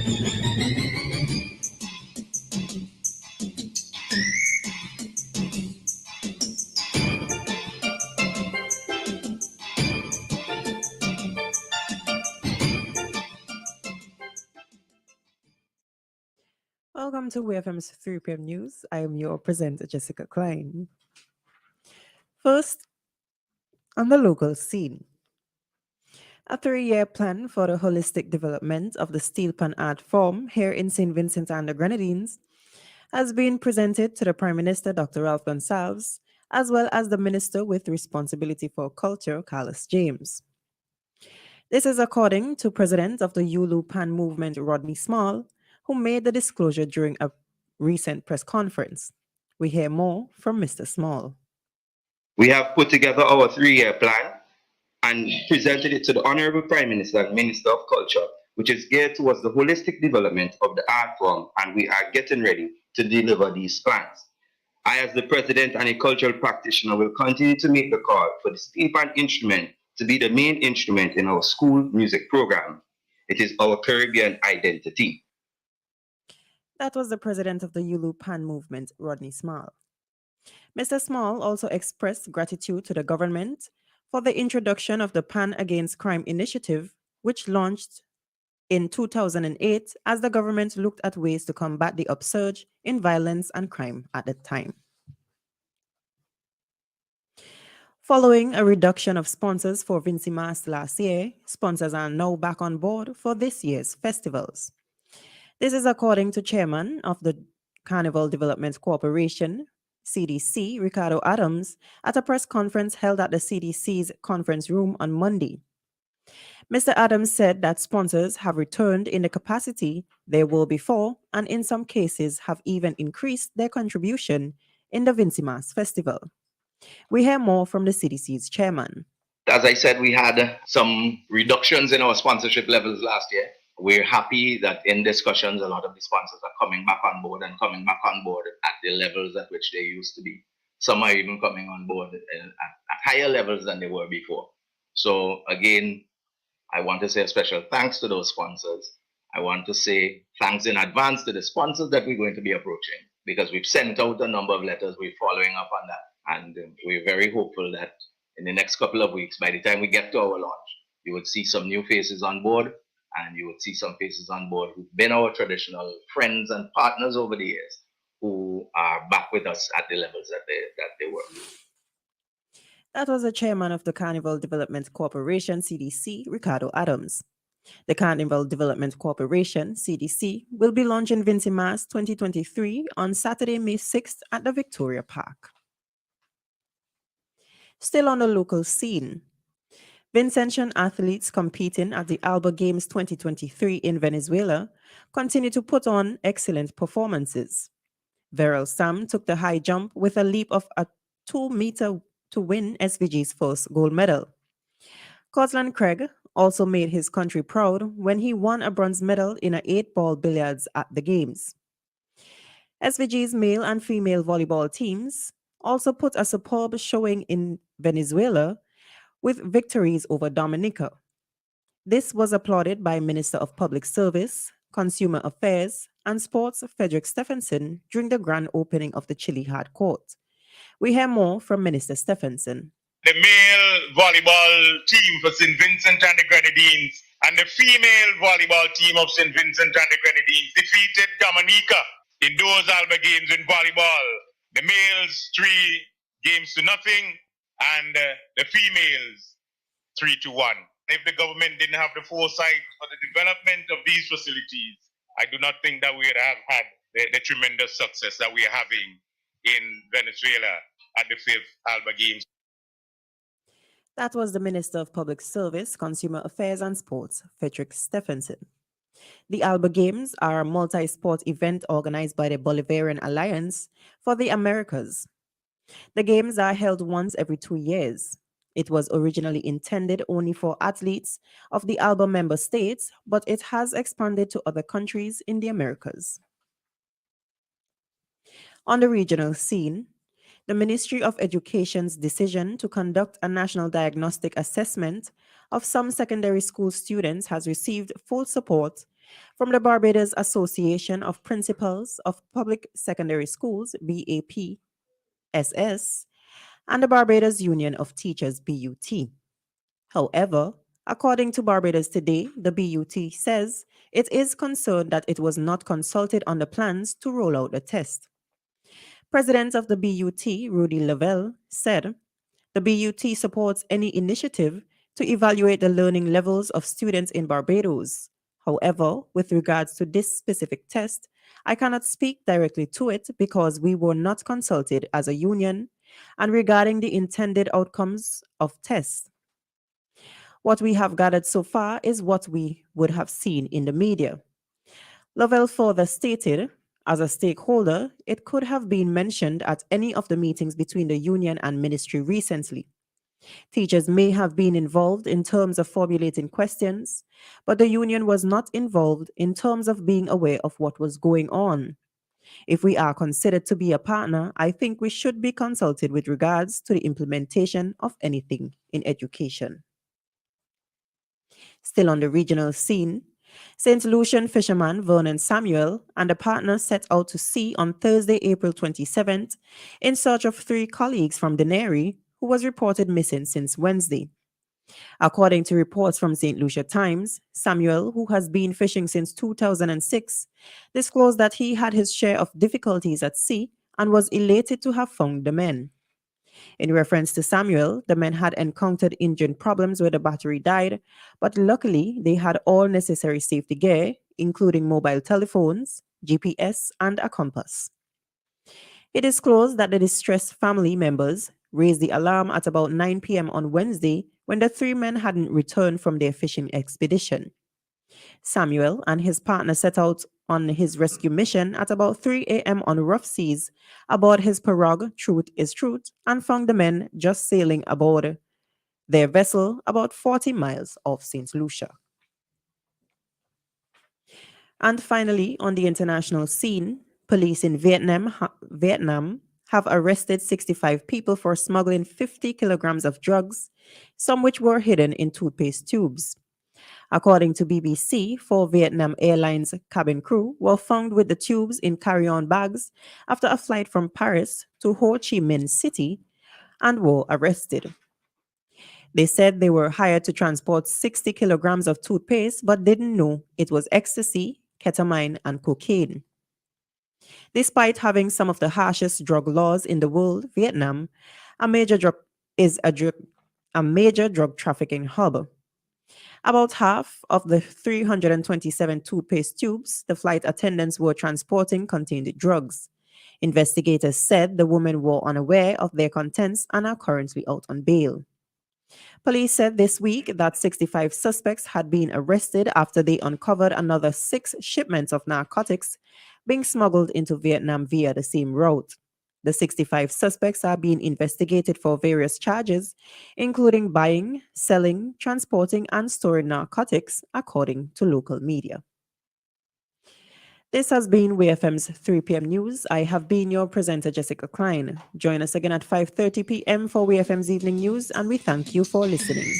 Welcome to WEFM's 3 p.m. News. I am your presenter, Jessica Klein. First, on the local scene. A 3-year plan for the holistic development of the steel pan art form here in St. Vincent and the Grenadines has been presented to the Prime Minister, Dr. Ralph Gonsalves, as well as the Minister with responsibility for culture, Carlos James. This is according to President of the Yulu Pan Movement, Rodney Small, who made the disclosure during a recent press conference. We hear more from Mr. Small. We have put together our 3-year plan and presented it to the Honorable Prime Minister and Minister of Culture, which is geared towards the holistic development of the art form, and we are getting ready to deliver these plans. I, as the President and a cultural practitioner, will continue to make the call for the steel pan instrument to be the main instrument in our school music program. It is our Caribbean identity. That was the President of the Yulu Pan Movement, Rodney Small. Mr. Small also expressed gratitude to the government for the introduction of the Pan Against Crime initiative, which launched in 2008 as the government looked at ways to combat the upsurge in violence and crime at the time. Following a reduction of sponsors for Vincy Mas last year, sponsors are now back on board for this year's festivals. This is according to Chairman of the Carnival Development Corporation, CDC, Ricardo Adams, at a press conference held at the CDC's conference room on Monday. Mr. Adams said that sponsors have returned in the capacity they were before, and in some cases have even increased their contribution in the Vincy Mas Festival. We hear more from the CDC's chairman. As I said, we had some reductions in our sponsorship levels last year. We're happy that in discussions, a lot of the sponsors are coming back on board and coming back on board at the levels at which they used to be. Some are even coming on board at higher levels than they were before. So again, I want to say a special thanks to those sponsors. I want to say thanks in advance to the sponsors that we're going to be approaching, because we've sent out a number of letters. We're following up on that. And we're very hopeful that in the next couple of weeks, by the time we get to our launch, you would see some new faces on board, and you would see some faces on board who've been our traditional friends and partners over the years, who are back with us at the levels that they were. That was the chairman of the Carnival Development Corporation, CDC, Ricardo Adams. The Carnival Development Corporation, CDC, will be launching Vincy Mas 2023 on Saturday, May 6th at the Victoria Park. Still on the local scene, Vincentian athletes competing at the Alba Games 2023 in Venezuela continue to put on excellent performances. Veryl Sam took the high jump with a leap of a 2-meter to win SVG's first gold medal. Coslan Craig also made his country proud when he won a bronze medal in an 8-ball billiards at the Games. SVG's male and female volleyball teams also put a superb showing in Venezuela with victories over Dominica. This was applauded by Minister of Public Service, Consumer Affairs, and Sports Frederick Stephenson during the grand opening of the Chile Hard Court. We hear more from Minister Stephenson. The male volleyball team for St. Vincent and the Grenadines and the female volleyball team of St. Vincent and the Grenadines defeated Dominica in those Alba Games in volleyball. The males 3 games to nothing, and the females 3-1. If the government didn't have the foresight for the development of these facilities, I do not think that we would have had the tremendous success that we are having in Venezuela at the 5th Alba Games. That was the Minister of Public Service, Consumer Affairs and Sports, Frederick Stephenson. The Alba Games are a multi-sport event organized by the Bolivarian Alliance for the Americas. The Games are held once every 2 years. It was originally intended only for athletes of the Alba member states, but it has expanded to other countries in the Americas. On the regional scene, the Ministry of Education's decision to conduct a national diagnostic assessment of some secondary school students has received full support From the Barbados Association of Principals of Public Secondary Schools, BAPSS, and the Barbados Union of Teachers, BUT. However, according to Barbados Today, the BUT says it is concerned that it was not consulted on the plans to roll out the test. President of the BUT, Rudy Lavelle, said the BUT supports any initiative to evaluate the learning levels of students in Barbados. However, with regards to this specific test, I cannot speak directly to it because we were not consulted as a union and regarding the intended outcomes of tests. What we have gathered so far is what we would have seen in the media. Lovell further stated, as a stakeholder, it could have been mentioned at any of the meetings between the union and ministry recently. Teachers may have been involved in terms of formulating questions, but the union was not involved in terms of being aware of what was going on. If we are considered to be a partner, I think we should be consulted with regards to the implementation of anything in education. Still on the regional scene, St. Lucian fisherman Vernon Samuel and a partner set out to sea on Thursday, April 27th, in search of 3 colleagues from Denary who was reported missing since Wednesday. According to reports from St. Lucia Times, Samuel, who has been fishing since 2006, disclosed that he had his share of difficulties at sea and was elated to have found the men. In reference to Samuel, the men had encountered engine problems where the battery died, but luckily they had all necessary safety gear, including mobile telephones, GPS, and a compass. It is disclosed that the distressed family members raised the alarm at about 9 p.m. on Wednesday when the 3 men hadn't returned from their fishing expedition. Samuel and his partner set out on his rescue mission at about 3 a.m. on rough seas aboard his pirogue, Truth is Truth, and found the men just sailing aboard their vessel about 40 miles off St. Lucia. And finally, on the international scene, police in Vietnam have arrested 65 people for smuggling 50 kilograms of drugs, some which were hidden in toothpaste tubes. According to BBC, 4 Vietnam Airlines cabin crew were found with the tubes in carry-on bags after a flight from Paris to Ho Chi Minh City and were arrested. They said they were hired to transport 60 kilograms of toothpaste but didn't know it was ecstasy, ketamine, and cocaine. Despite having some of the harshest drug laws in the world, Vietnam is a major drug trafficking hub. About half of the 327 toothpaste tubes the flight attendants were transporting contained drugs. Investigators said the women were unaware of their contents and are currently out on bail. Police said this week that 65 suspects had been arrested after they uncovered another 6 shipments of narcotics being smuggled into Vietnam via the same route. The 65 suspects are being investigated for various charges, including buying, selling, transporting, and storing narcotics, according to local media. This has been WEFM's 3 p.m. news. I have been your presenter, Jessica Klein. Join us again at 5:30 p.m. for WEFM's evening news, and we thank you for listening.